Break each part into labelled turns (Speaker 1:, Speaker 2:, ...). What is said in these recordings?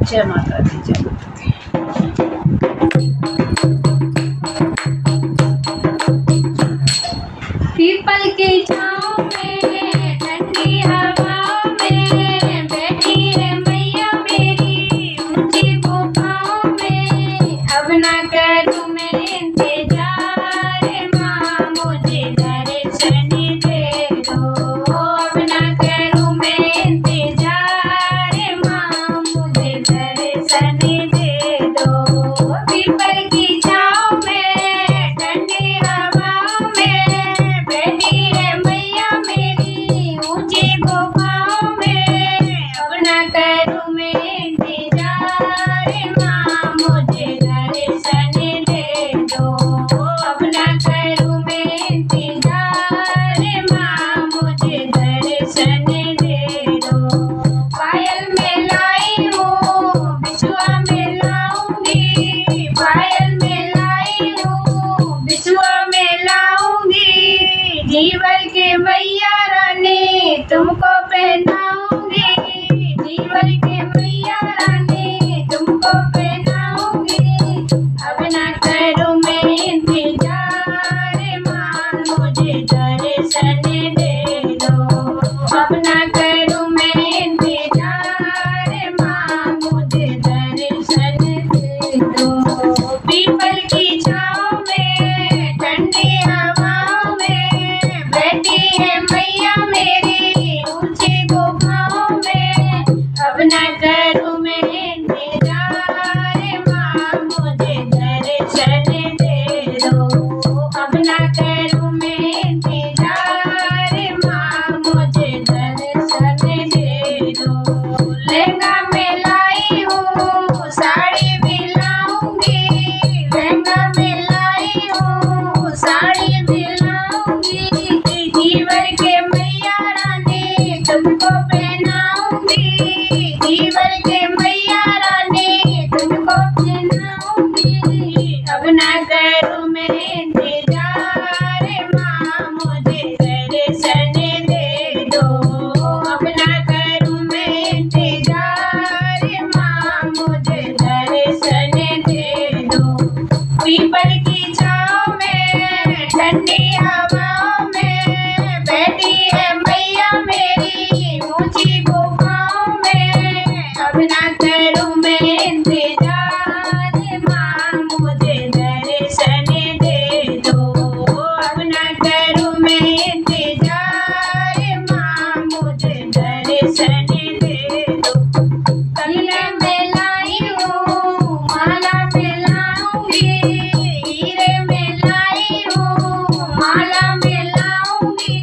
Speaker 1: जय माता दी, जय माता दी।
Speaker 2: पीपल की छाँव में ठंडी हवाओं में बैठी है मैया मेरी ऊंची गुफाओं में। अब ना करूँ मैं इंतजार माँ, मुझे दर्शन दे दो। अब ना करूँ मैं इंतजार माँ, मुझे दर्शन दे दो। पीपल की छाँव में ठंडी हवाओं में बैठी है मैया मेरी ऊंची गुफाओं में। अब ना करूँ मैं इंतजार माँ, मुझे दर्शन दे दो। अब ना करूँ मैं इंतजार माँ, मुझे दर्शन दे दो। पायल में लाई हूँ बिछुआ में लाऊंगी, पायल में लाई हूँ बिछुआ में लाऊंगी। जीवन के मैया रानी तुमको पहनाऊंगी, जीवन के मैया रानी तुमको पहनाऊंगी। अब ना करूँ मैं इंतजार माँ, मुझे दर्शन दे दो। अब ना करूँ मैं इंतजार माँ, मुझे दर्शन दे दो। पीपल की छाँव में ठंडी हवाओं में बैठी है मैया मेरी ऊंची गुफाओं में। अब ना करूँ मैं इंतजार माँ, मुझे दर्शन दे दो। अब ना करूँ मैं इंतजार माँ, मुझे दर्शन दे दो। लहंगा में लाई हूँ साड़ी भी लाऊंगी, लहंगा में लाई हूँ साड़ी भी लाऊंगी। जीवन के मैया रानी तुमको पहनाऊंगी, जीवन के मैया रानी तुमको पहनाऊंगी। अब ना करूँ मैं इंतजार माँ, मुझे दर्शन दे दो। अब ना करूँ मैं इंतजार माँ, मुझे दर्शन दे दो। पीपल की छाँव में ठंडी हवाओं में बैठी है मैया मेरी ऊंची गुफाओं में। अब ना करूँ मैं इंतजार माँ, मुझे दर्शन दे दो। अब ना करूँ मैं इंतजार माँ, मुझे दर्शन दे दो। कंगना में लाई हूँ माला में लाऊंगी, हीरे में लाई हूँ माला में लाऊंगी।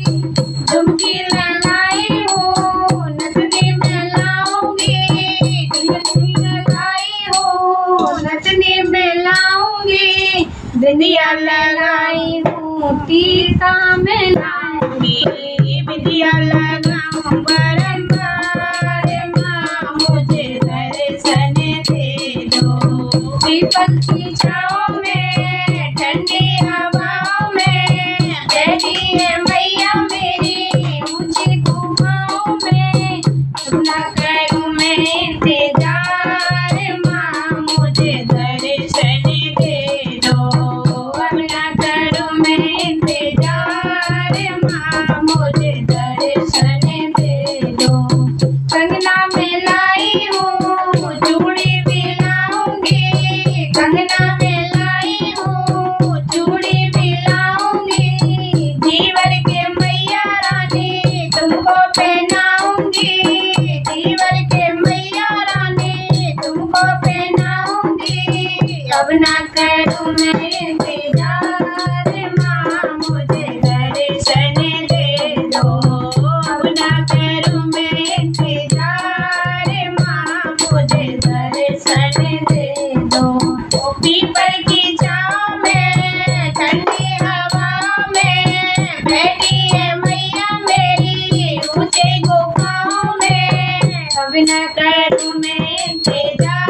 Speaker 2: झुमकी में लाई हूँ नथनी में लाऊंगी, नथनी में लाई हूँ नथनी में लाऊंगी। बिंदिया लगाई हूँ टीका में लाऊंगी, बिंदिया लगाऊं बारंबार माँ, मुझे दर्शन दे दो। पीपल की छाँव में ठंडी हवाओं में बैठी है मैया मेरी ऊंची गुफाओं में। अब ना करूँ मैं इंतजार माँ, मुझे दर्शन दे दो। अब ना करूँ मैं इंतजार माँ, मुझे दर्शन दे दो। कंगना में लाई हूँ चूड़ी भी लाऊंगी, कंगना में लाई हूँ चूड़ी भी लाऊंगी। जीवन के मैया रानी तुमको पहनाऊंगी, जीवन के मैया रानी तुमको पहनाऊंगी। अब ना करूँ मैं इंतजार माँ, मुझे दर्शन दे दो। अब ना करूँ मैं इंतजार माँ, मुझे दर्शन दे दो। पीपल की छाँव में ठंडी हवाओं में बैठी है मैया मेरी ऊंचे गुफाओं में। अब ना करूँ मैं इंतजार